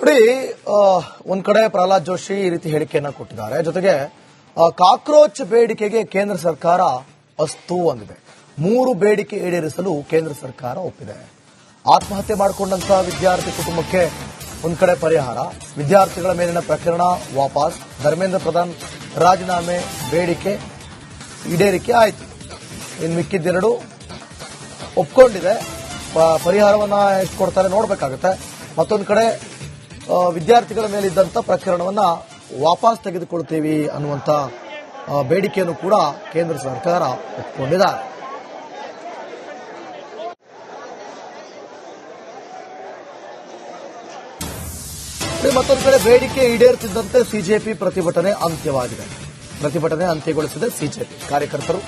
ನೋಡಿ, ಒಂದ್ ಕಡೆ ಪ್ರಹ್ಲಾದ್ ಜೋಶಿ ಈ ರೀತಿ ಹೇಳಿಕೆಯನ್ನ ಕೊಟ್ಟಿದ್ದಾರೆ. ಜೊತೆಗೆ ಕಾಕ್ರೋಚ್ ಬೇಡಿಕೆಗೆ ಕೇಂದ್ರ ಸರ್ಕಾರ ಅಸ್ತು ಅಂದಿದೆ. 3 ಬೇಡಿಕೆ ಈಡೇರಿಸಲು ಕೇಂದ್ರ ಸರ್ಕಾರ ಒಪ್ಪಿದೆ. ಆತ್ಮಹತ್ಯೆ ಮಾಡಿಕೊಂಡಂತಹ ವಿದ್ಯಾರ್ಥಿ ಕುಟುಂಬಕ್ಕೆ ಒಂದ್ ಕಡೆ ಪರಿಹಾರ, ವಿದ್ಯಾರ್ಥಿಗಳ ಮೇಲಿನ ಪ್ರಕರಣ ವಾಪಸ್, ಧರ್ಮೇಂದ್ರ ಪ್ರಧಾನ್ ರಾಜೀನಾಮೆ ಬೇಡಿಕೆ ಈಡೇರಿಕೆ ಆಯಿತು. ಇನ್ನು ಮಿಕ್ಕಿದ್ದೆರಡು ಒಪ್ಕೊಂಡಿದೆ. ಪರಿಹಾರವನ್ನ ಎಷ್ಟು ಕೊಡ್ತಾರೆ ನೋಡ್ಬೇಕಾಗುತ್ತೆ. ಮತ್ತೊಂದು ಕಡೆ ವಿದ್ಯಾರ್ಥಿಗಳ ಮೇಲಿದ್ದಂತ ಪ್ರಕರಣವನ್ನ ವಾಪಸ್ ತೆಗೆದುಕೊಳ್ತೀವಿ ಅನ್ನುವಂತ ಬೇಡಿಕೆಯನ್ನು ಕೂಡ ಕೇಂದ್ರ ಸರ್ಕಾರ ಒಪ್ಪಿಕೊಂಡಿದ್ದಾರೆ. ಮತ್ತೊಂದು ಕಡೆ ಬೇಡಿಕೆ ಈಡೇರುತ್ತಿದ್ದಂತೆ ಸಿಜೆಪಿ ಪ್ರತಿಭಟನೆ ಅಂತ್ಯವಾಗಿದೆ. ಪ್ರತಿಭಟನೆ ಅಂತ್ಯಗೊಳಿಸಿದ ಸಿಜೆಪಿ ಕಾರ್ಯಕರ್ತರು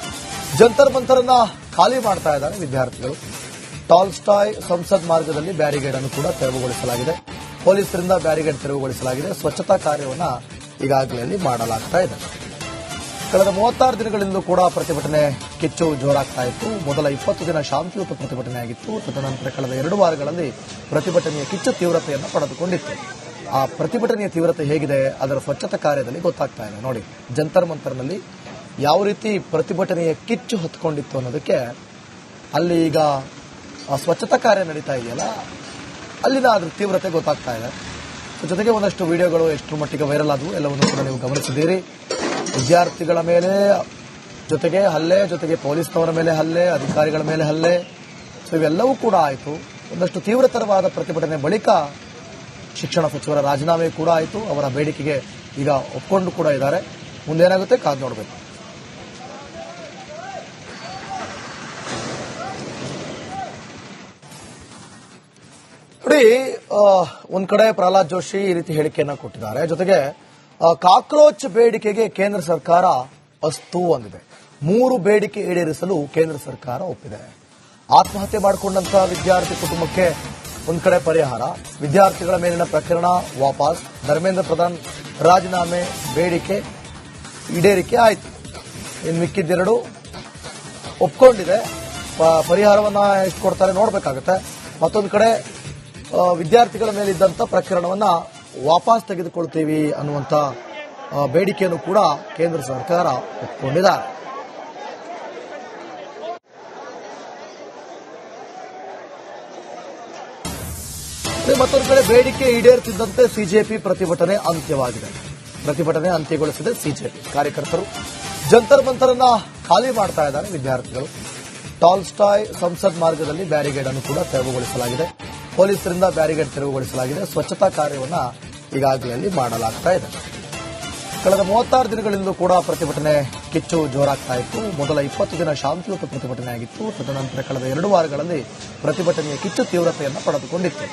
ಜಂತರ್ ಮಂತರನ್ನ ಖಾಲಿ ಮಾಡ್ತಾ ಇದ್ದಾರೆ. ವಿದ್ಯಾರ್ಥಿಗಳು ಟಾಲ್ಸ್ಟಾಯ್ ಸಂಸದ್ ಮಾರ್ಗದಲ್ಲಿ ಬ್ಯಾರಿಗೇಡ್ ಅನ್ನು ಕೂಡ ತೆರವುಗೊಳಿಸಲಾಗಿದೆ. ಪೊಲೀಸರಿಂದ ಬ್ಯಾರಿಗೇಡ್ ತೆರವುಗೊಳಿಸಲಾಗಿದೆ. ಸ್ವಚ್ಛತಾ ಕಾರ್ಯವನ್ನು ಈಗಾಗಲೇ ಮಾಡಲಾಗ್ತಾ ಇದೆ. ಕಳೆದ 36 ದಿನಗಳಿಂದ ಕೂಡ ಪ್ರತಿಭಟನೆ ಕಿಚ್ಚು ಜೋರಾಗ್ತಾ ಇತ್ತು. ಮೊದಲ 20 ದಿನ ಶಾಂತಿಯುತ ಪ್ರತಿಭಟನೆಯಾಗಿತ್ತು. ತದನಂತರ ಕಳೆದ 2 ವಾರಗಳಲ್ಲಿ ಪ್ರತಿಭಟನೆಯ ಕಿಚ್ಚು ತೀವ್ರತೆಯನ್ನು ಪಡೆದುಕೊಂಡಿತ್ತು. ಆ ಪ್ರತಿಭಟನೆಯ ತೀವ್ರತೆ ಹೇಗಿದೆ ಅದರ ಸ್ವಚ್ಛತಾ ಕಾರ್ಯದಲ್ಲಿ ಗೊತ್ತಾಗ್ತಾ ಇದೆ. ನೋಡಿ, ಜಂತರ್ ಮಂತರ್ನಲ್ಲಿ ಯಾವ ರೀತಿ ಪ್ರತಿಭಟನೆಯ ಕಿಚ್ಚು ಹೊತ್ಕೊಂಡಿತ್ತು ಅನ್ನೋದಕ್ಕೆ ಅಲ್ಲಿ ಈಗ ಸ್ವಚ್ಛತಾ ಕಾರ್ಯ ನಡೀತಾ ಇದೆಯಲ್ಲ, ಅಲ್ಲಿನ ಅದ್ರ ತೀವ್ರತೆ ಗೊತ್ತಾಗ್ತಾ ಇದೆ. ಜೊತೆಗೆ ಒಂದಷ್ಟು ವಿಡಿಯೋಗಳು ಎಷ್ಟರ ಮಟ್ಟಿಗೆ ವೈರಲ್ ಆದವು ಎಲ್ಲವನ್ನು ಕೂಡ ನೀವು ಗಮನಿಸಿದ್ದೀರಿ. ವಿದ್ಯಾರ್ಥಿಗಳ ಮೇಲೆ ಜೊತೆಗೆ ಹಲ್ಲೆ, ಜೊತೆಗೆ ಪೊಲೀಸ್ನವರ ಮೇಲೆ ಹಲ್ಲೆ, ಅಧಿಕಾರಿಗಳ ಮೇಲೆ ಹಲ್ಲೆ, ಇವೆಲ್ಲವೂ ಕೂಡ ಆಯಿತು. ಒಂದಷ್ಟು ತೀವ್ರತರವಾದ ಪ್ರತಿಭಟನೆ ಬಳಿಕ ಶಿಕ್ಷಣ ಸಚಿವರ ರಾಜೀನಾಮೆ ಕೂಡ ಆಯಿತು. ಅವರ ಬೇಡಿಕೆಗೆ ಈಗ ಒಪ್ಕೊಂಡು ಕೂಡ ಇದ್ದಾರೆ. ಮುಂದೇನಾಗುತ್ತೆ ಕಾದು ನೋಡಬೇಕು. ನೋಡಿ, ಒಂದ್ ಕಡೆ ಪ್ರಹ್ಲಾದ್ ಜೋಶಿ ಈ ರೀತಿ ಹೇಳಿಕೆಯನ್ನ ಕೊಟ್ಟಿದ್ದಾರೆ. ಜೊತೆಗೆ ಕಾಕ್ರೋಚ್ ಬೇಡಿಕೆಗೆ ಕೇಂದ್ರ ಸರ್ಕಾರ ಅಸ್ತು ಅಂದಿದೆ. 3 ಬೇಡಿಕೆ ಈಡೇರಿಸಲು ಕೇಂದ್ರ ಸರ್ಕಾರ ಒಪ್ಪಿದೆ. ಆತ್ಮಹತ್ಯೆ ಮಾಡಿಕೊಂಡಂತಹ ವಿದ್ಯಾರ್ಥಿ ಕುಟುಂಬಕ್ಕೆ ಒಂದ್ ಕಡೆ ಪರಿಹಾರ, ವಿದ್ಯಾರ್ಥಿಗಳ ಮೇಲಿನ ಪ್ರಕರಣ ವಾಪಸ್, ಧರ್ಮೇಂದ್ರ ಪ್ರಧಾನ್ ರಾಜೀನಾಮೆ ಬೇಡಿಕೆ ಈಡೇರಿಕೆ ಆಯಿತು. ಇನ್ನು ಮಿಕ್ಕಿದ್ದೆರಡು ಒಪ್ಕೊಂಡಿದೆ. ಪರಿಹಾರವನ್ನ ಎಷ್ಟು ಕೊಡ್ತಾರೆ ನೋಡ್ಬೇಕಾಗುತ್ತೆ. ಮತ್ತೊಂದು ಕಡೆ ವಿದ್ಯಾರ್ಥಿಗಳ ಮೇಲಿದ್ದಂತ ಪ್ರಕರಣವನ್ನ ವಾಪಸ್ ತೆಗೆದುಕೊಳ್ತೀವಿ ಅನ್ನುವಂತ ಬೇಡಿಕೆಯನ್ನು ಕೂಡ ಕೇಂದ್ರ ಸರ್ಕಾರ ಒಪ್ಪಿಕೊಂಡಿದ್ದಾರೆ. ಮತ್ತೊಂದು ಕಡೆ ಬೇಡಿಕೆ ಈಡೇರುತ್ತಿದ್ದಂತೆ ಸಿಜೆಪಿ ಪ್ರತಿಭಟನೆ ಅಂತ್ಯವಾಗಿದೆ. ಪ್ರತಿಭಟನೆ ಅಂತ್ಯಗೊಳಿಸಿದ ಸಿಜೆಪಿ ಕಾರ್ಯಕರ್ತರು ಜಂತರ್ ಮಂತರನ್ನ ಖಾಲಿ ಮಾಡ್ತಾ ಇದ್ದಾರೆ. ವಿದ್ಯಾರ್ಥಿಗಳು ಟಾಲ್ಸ್ಟಾಯ್ ಸಂಸದ್ ಮಾರ್ಗದಲ್ಲಿ ಬ್ಯಾರಿಗೇಡ್ ಅನ್ನು ಕೂಡ ತೆರವುಗೊಳಿಸಲಾಗಿದೆ. ಪೊಲೀಸರಿಂದ ಬ್ಯಾರಿಗೇಡ್ ತೆರವುಗೊಳಿಸಲಾಗಿದೆ. ಸ್ವಚ್ಛತಾ ಕಾರ್ಯವನ್ನು ಈಗಾಗಲೇ ಮಾಡಲಾಗ್ತಾ ಇದೆ. ಕಳೆದ 36 ದಿನಗಳಿಂದ ಕೂಡ ಪ್ರತಿಭಟನೆ ಕಿಚ್ಚು ಜೋರಾಗ್ತಾ ಇತ್ತು. ಮೊದಲ 20 ದಿನ ಶಾಂತಿಯುತ ಪ್ರತಿಭಟನೆಯಾಗಿತ್ತು. ತದನಂತರ ಕಳೆದ 2 ವಾರಗಳಲ್ಲಿ ಪ್ರತಿಭಟನೆಯ ಕಿಚ್ಚು ತೀವ್ರತೆಯನ್ನು ಪಡೆದುಕೊಂಡಿತ್ತು.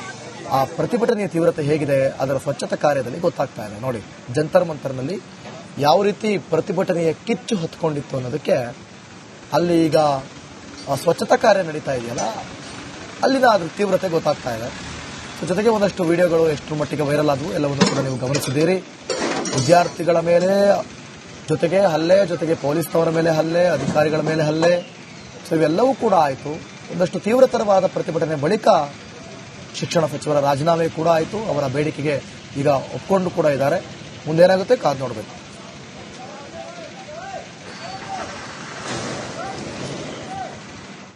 ಆ ಪ್ರತಿಭಟನೆಯ ತೀವ್ರತೆ ಹೇಗಿದೆ ಅದರ ಸ್ವಚ್ಛತಾ ಕಾರ್ಯದಲ್ಲಿ ಗೊತ್ತಾಗ್ತಾ ಇದೆ. ನೋಡಿ, ಜಂತರ್ ಮಂತರ್ನಲ್ಲಿ ಯಾವ ರೀತಿ ಪ್ರತಿಭಟನೆಯ ಕಿಚ್ಚು ಹೊತ್ಕೊಂಡಿತ್ತು ಅನ್ನೋದಕ್ಕೆ ಅಲ್ಲಿ ಈಗ ಸ್ವಚ್ಛತಾ ಕಾರ್ಯ ನಡೀತಾ ಇದೆಯಲ್ಲ, ಅಲ್ಲಿನ ಅದ್ರ ತೀವ್ರತೆ ಗೊತ್ತಾಗ್ತಾ ಇದೆ. ಜೊತೆಗೆ ಒಂದಷ್ಟು ವಿಡಿಯೋಗಳು ಎಷ್ಟರ ಮಟ್ಟಿಗೆ ವೈರಲ್ ಆದವು ಎಲ್ಲವನ್ನು ಕೂಡ ನೀವು ಗಮನಿಸಿದ್ದೀರಿ. ವಿದ್ಯಾರ್ಥಿಗಳ ಮೇಲೆ ಜೊತೆಗೆ ಹಲ್ಲೆ, ಜೊತೆಗೆ ಪೊಲೀಸ್ನವರ ಮೇಲೆ ಹಲ್ಲೆ, ಅಧಿಕಾರಿಗಳ ಮೇಲೆ ಹಲ್ಲೆ, ಇವೆಲ್ಲವೂ ಕೂಡ ಆಯಿತು. ಒಂದಷ್ಟು ತೀವ್ರತರವಾದ ಪ್ರತಿಭಟನೆ ಬಳಿಕ ಶಿಕ್ಷಣ ಸಚಿವರ ರಾಜೀನಾಮೆ ಕೂಡ ಆಯಿತು. ಅವರ ಬೇಡಿಕೆಗೆ ಈಗ ಒಪ್ಕೊಂಡು ಕೂಡ ಇದ್ದಾರೆ. ಮುಂದೇನಾಗುತ್ತೆ ಕಾದು ನೋಡಬೇಕು.